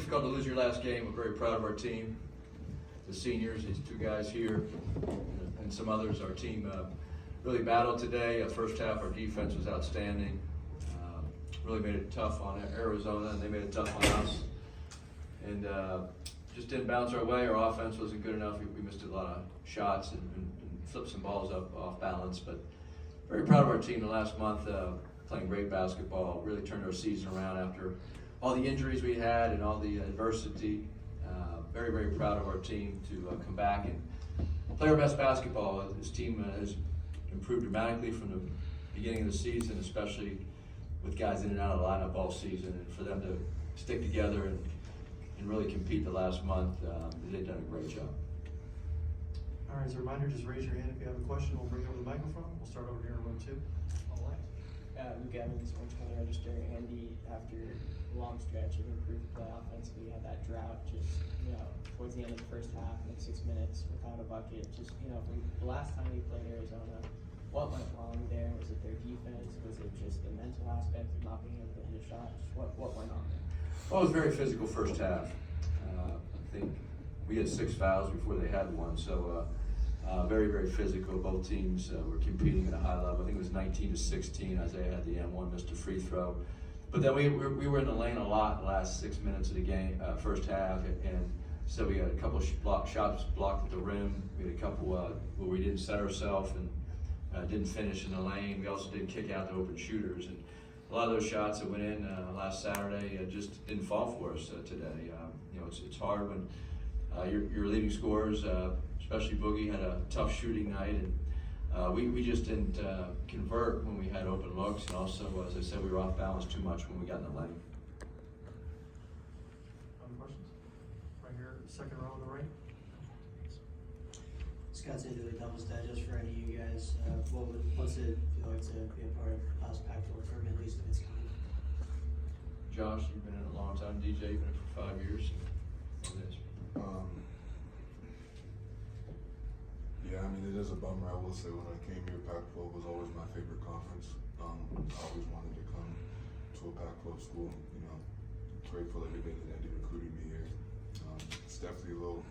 difficult to lose your last game. We're very proud of our team, the seniors, these two guys here, and some others. Our team really battled today. First half, our defense was outstanding. Really made it tough on Arizona, and they made it tough on us. And just didn't bounce our way. Our offense wasn't good enough. We missed a lot of shots and flipped some balls up off balance. But very proud of our team the last month, playing great basketball. Really turned our season around after all the injuries we had and all the adversity. Very, very proud of our team to come back and play our best basketball. This team has improved dramatically from the beginning of the season, especially with guys in and out of the lineup all season, and for them to stick together and really compete the last month, they've done a great job. All right, as a reminder, just raise your hand if you have a question. We'll bring over the microphone. We'll start over here in row 2. All right. Luke Evans, Orange Register. Andy, after a long stretch of improved play offensively, you had that drought just, towards the end of the first half, like 6 minutes without a bucket. Just, from the last time you played Arizona, what went wrong there? Was it their defense? Was it just the mental aspect of not being able to hit a shot? Just what went on there? Well, it was very physical first half. I think we had 6 fouls before they had one, so very, very physical. Both teams were competing at a high level. I think it was 19-16. Isaiah had the M1, missed a free throw. But then we were in the lane a lot the last 6 minutes of the game, first half, and so we had a couple of shots blocked at the rim. We had a couple where we didn't set ourselves and didn't finish in the lane. We also didn't kick out the open shooters. And a lot of those shots that went in last Saturday just didn't fall for us today. It's hard when your leading scorers, especially Boogie, had a tough shooting night, and we just didn't convert when we had open looks, and also, as I said, we were off balance too much when we got in the lane. Other questions? Right here, second row on the right. Scott, say the Devil's Digest for any of you guys. What's it feel like to be a part of the House Pac-12 tournament, at least of its kind? Josh, you've been in it a long time. DJ, you've been in it for 5 years. Yeah, it is a bummer. I will say when I came here, Pac-12 was always my favorite conference. I always wanted to come to a Pac-12 school. Grateful every day that Andy recruited me here. It's definitely a little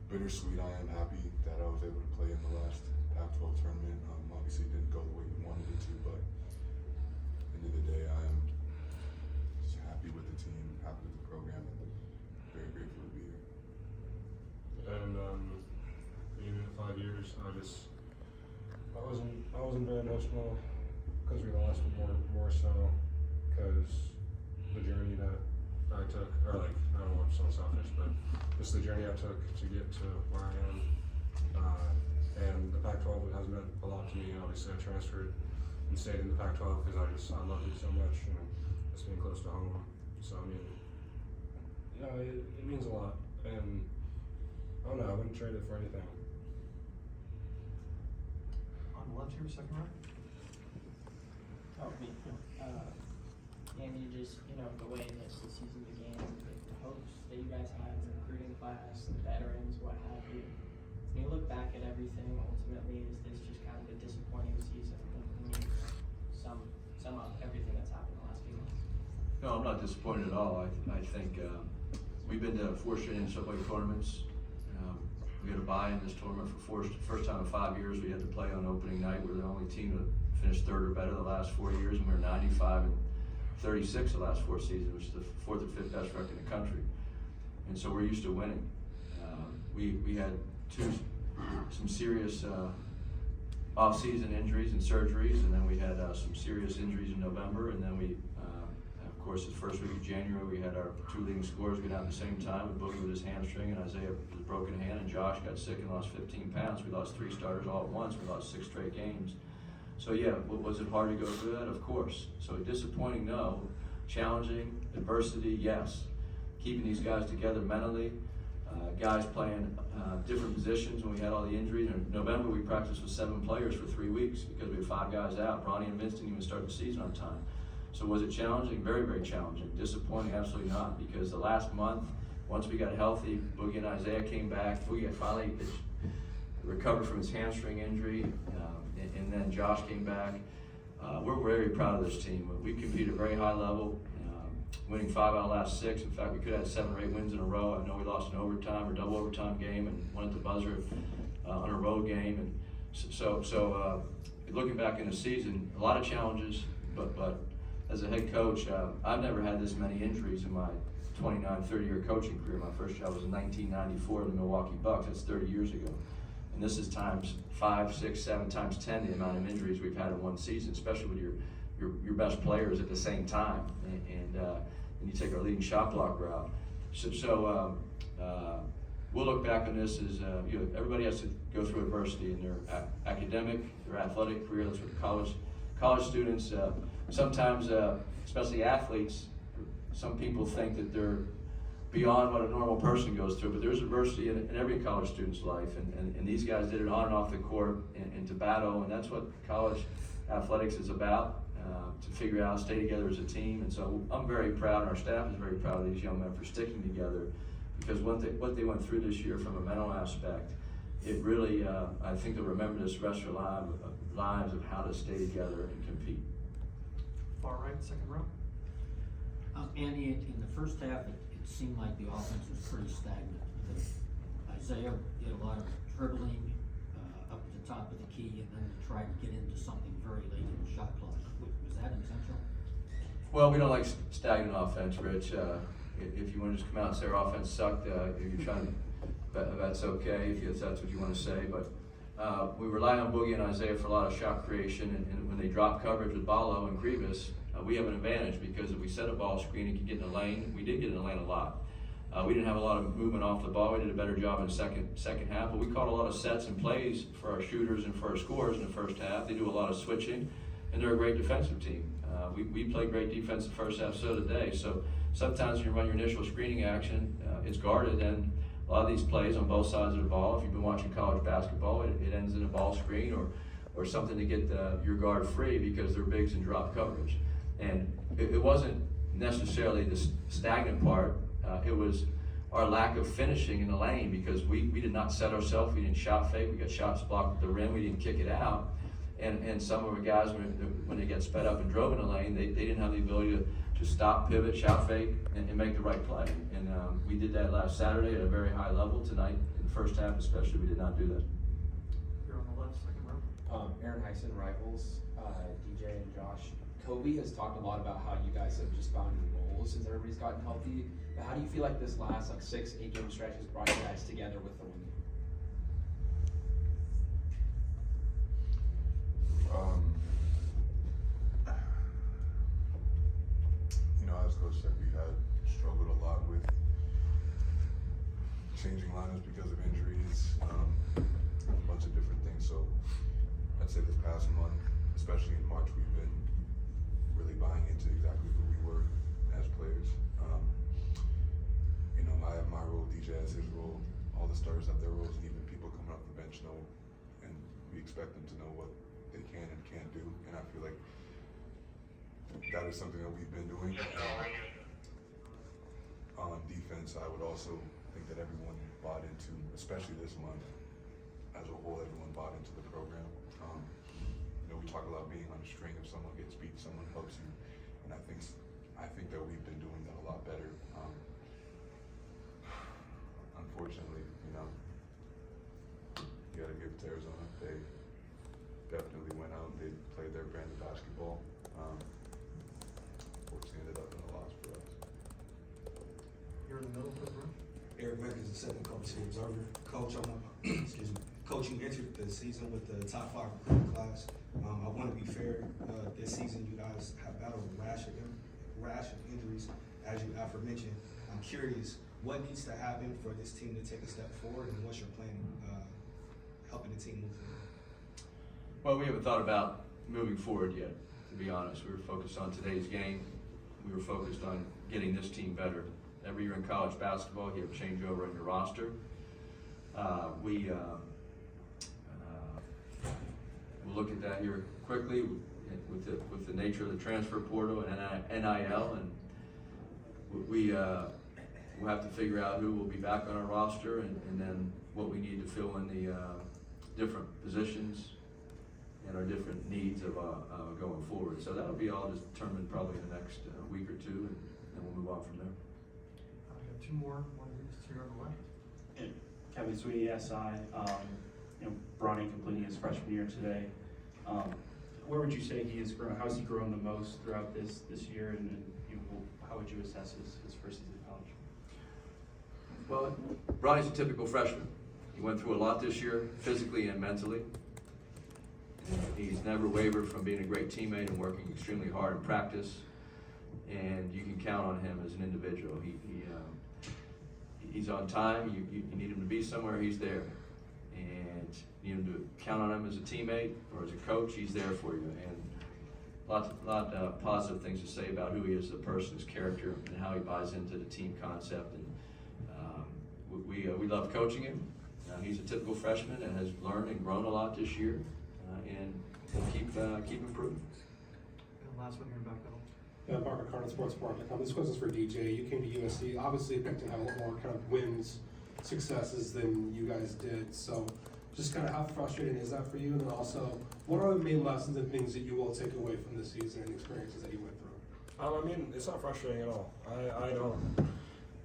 bittersweet. I am happy that I was able to play in the last Pac-12 tournament. Obviously it didn't go the way we wanted it to, but at the end of the day, I am just happy with the team, happy with the program, and very grateful to be here. And being in 5 years, I wasn't very emotional because we lost, more so because the journey that I took, or I don't want to sound selfish, but just the journey I took to get to where I am. And the Pac-12 has meant a lot to me. Obviously, I transferred and stayed in the Pac-12 because I love it so much, and it's being close to home. So it means a lot, and I don't know, I wouldn't trade it for anything. On the left here, second row. Andy, just, the way that the season began, the hopes that you guys had, the recruiting class, the veterans, what have you. When you look back at everything, ultimately, is this just kind of a disappointing season when you sum up everything that's happened in the last few months? No, I'm not disappointed at all. I think we've been to 4 straight Subway tournaments. We had a bye in this tournament for first time in 5 years. We had to play on opening night. We're the only team to finish 3rd or better the last 4 years, and we were 95 and 36 the last 4 seasons, which is the 4th or 5th best record in the country. And so we're used to winning. We had some serious off-season injuries and surgeries, and then we had some serious injuries in November, and then we, of course, the first week of January, we had our 2 leading scorers go down at the same time, with Boogie with his hamstring and Isaiah with his broken hand, and Josh got sick and lost 15 pounds. We lost 3 starters all at once. We lost 6 straight games. So yeah, was it hard to go through that? Of course. So disappointing, no. Challenging, adversity, yes. Keeping these guys together mentally, guys playing different positions when we had all the injuries. In November, we practiced with 7 players for 3 weeks because we had 5 guys out. Bronny and Vince didn't even start the season on time. So was it challenging? Very, very challenging. Disappointing? Absolutely not, because the last month, once we got healthy, Boogie and Isaiah came back. Boogie had finally recovered from his hamstring injury, and then Josh came back. We're very proud of this team. We compete at a very high level. winning 5 out of the last 6. In fact, we could have had 7 or 8 wins in a row. I know we lost an overtime or double overtime game and won at the buzzer on a road game. And so looking back in the season, a lot of challenges, but as a head coach, I've never had this many injuries in my 29, 30-year coaching career. My first job was in 1994 with the Milwaukee Bucks. That's 30 years ago. And this is times 5, 6, 7, times 10 the amount of injuries we've had in one season, especially with your best players at the same time. And you take our leading shot block route. So we'll look back on this as everybody has to go through adversity in their academic, their athletic career. That's what college students. Sometimes, especially athletes, some people think that they're beyond what a normal person goes through, but there's adversity in every college student's life, and these guys did it on and off the court and to battle, and that's what college athletics is about, to figure out, stay together as a team. And so I'm very proud, and our staff is very proud of these young men for sticking together, because what they went through this year from a mental aspect, it really, I think they'll remember this the rest of their lives of how to stay together and compete. Far right, second row. Andy, in the first half, it seemed like the offense was pretty stagnant. Isaiah did a lot of dribbling up at the top of the key, and then tried to get into something very late in the shot clock. Was that intentional? Well, we don't like stagnant offense, Rich. If you want to just come out and say our offense sucked, you're trying to, that's okay if that's what you want to say. But we rely on Boogie and Isaiah for a lot of shot creation, and when they drop coverage with Ballo and Grievous, we have an advantage, because if we set a ball screen and can get in the lane, we did get in the lane a lot. We didn't have a lot of movement off the ball. We did a better job in the second half, but we caught a lot of sets and plays for our shooters and for our scorers in the first half. They do a lot of switching, and they're a great defensive team. We play great defense the first half, so did they. So sometimes when you run your initial screening action, it's guarded, and a lot of these plays on both sides of the ball, if you've been watching college basketball, it ends in a ball screen or something to get your guard free, because they're bigs and drop coverage. And it wasn't necessarily the stagnant part. It was our lack of finishing in the lane, because we did not set ourselves. We didn't shot fake. We got shots blocked at the rim. We didn't kick it out. And some of our guys, when they get sped up and drove in the lane, they didn't have the ability to stop, pivot, shot fake, and make the right play. And we did that last Saturday at a very high level. Tonight, in the first half especially, we did not do that. You're on the left, second row. Aaron Heisen, Rivals, DJ and Josh. Kobe has talked a lot about how you guys have just found your roles since everybody's gotten healthy. But how do you feel like this last 6-8 game stretch has brought you guys together with the win? As Coach said, we had struggled a lot with changing lineups because of injuries, a bunch of different things. So I'd say this past month, especially in March, we've been really buying into exactly who we were as players. I have my role, DJ has his role, all the starters have their roles, and even people coming off the bench know, and we expect them to know what they can and can't do. And I feel like that is something that we've been doing. On defense, I would also think that everyone bought into, especially this month, as a whole, everyone bought into the program. We talk about being on a string. If someone gets beat, someone helps you, and I think that we've been doing that a lot better. Unfortunately, you gotta give it to Arizona. They definitely went out and they played their brand of basketball. Unfortunately, ended up in a loss for us. You're in the middle, fifth row. Eric Beckers, assistant coach to the Observer. Coach, excuse me. Coach, you entered the season with the top 5 recruiting class. I want to be fair. This season, you guys have battled a rash of injuries, as you aforementioned. I'm curious, what needs to happen for this team to take a step forward, and what's your plan helping the team move forward? Well, we haven't thought about moving forward yet, to be honest. We were focused on today's game. We were focused on getting this team better. Every year in college basketball, you have a changeover in your roster. We'll look at that here quickly with the nature of the transfer portal and NIL, and we'll have to figure out who will be back on our roster, and then what we need to fill in the different positions and our different needs of going forward. So that'll be all just determined probably in the next week or two, and then we'll move on from there. I've got two more, one here on the left. Kevin Sweetie, SI, Bronny completing his freshman year today. Where would you say he has grown? How has he grown the most throughout this year, and how would you assess his first season of college? Well, Bronny's a typical freshman. He went through a lot this year, physically and mentally. And he's never wavered from being a great teammate and working extremely hard in practice. And you can count on him as an individual. He's on time. You need him to be somewhere, he's there. And you need him to count on him as a teammate or as a coach, he's there for you. And lot of positive things to say about who he is as a person, his character, and how he buys into the team concept. And we love coaching him. He's a typical freshman and has learned and grown a lot this year, and we'll keep improving. And last one here in back middle. Parker Cardinal Sports.com. This question's for DJ. You came to USC. Obviously, you picked to have a lot more kind of wins, successes than you guys did. So, just kind of how frustrating is that for you? And then also, what are the main lessons and things that you will take away from this season and experiences that you went through? I mean, it's not frustrating at all. I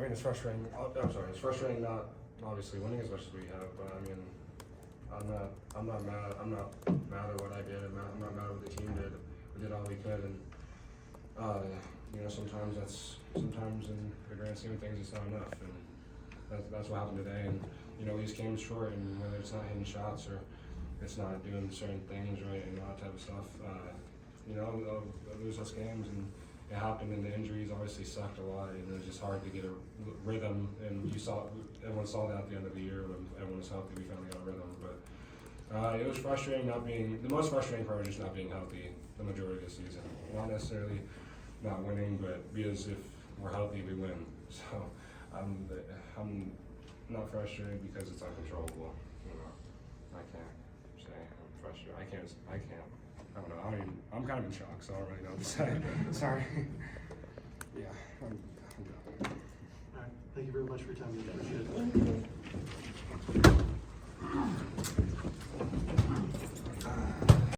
mean, it's frustrating. I'm sorry. It's frustrating not obviously winning as much as we have, but I mean, I'm not mad. I'm not mad at what I did. I'm not mad at what the team did. We did all we could, and sometimes in the grand scheme of things, it's not enough, and that's what happened today. And we just came short, and whether it's not hitting shots or it's not doing certain things right and all that type of stuff, they'll lose us games, and it happened. And the injuries obviously sucked a lot, and it was just hard to get a rhythm. And everyone saw that at the end of the year when everyone was healthy. We finally got a rhythm, but it was frustrating the most frustrating part was just not being healthy the majority of the season. Not necessarily not winning, but because if we're healthy, we win. So I'm not frustrated because it's uncontrollable. I can't say I'm frustrated. I can't. I don't know. I'm kind of in shock, so I don't really know what to say. Sorry. Yeah. I'm done. All right, thank you very much for your time. We appreciate it.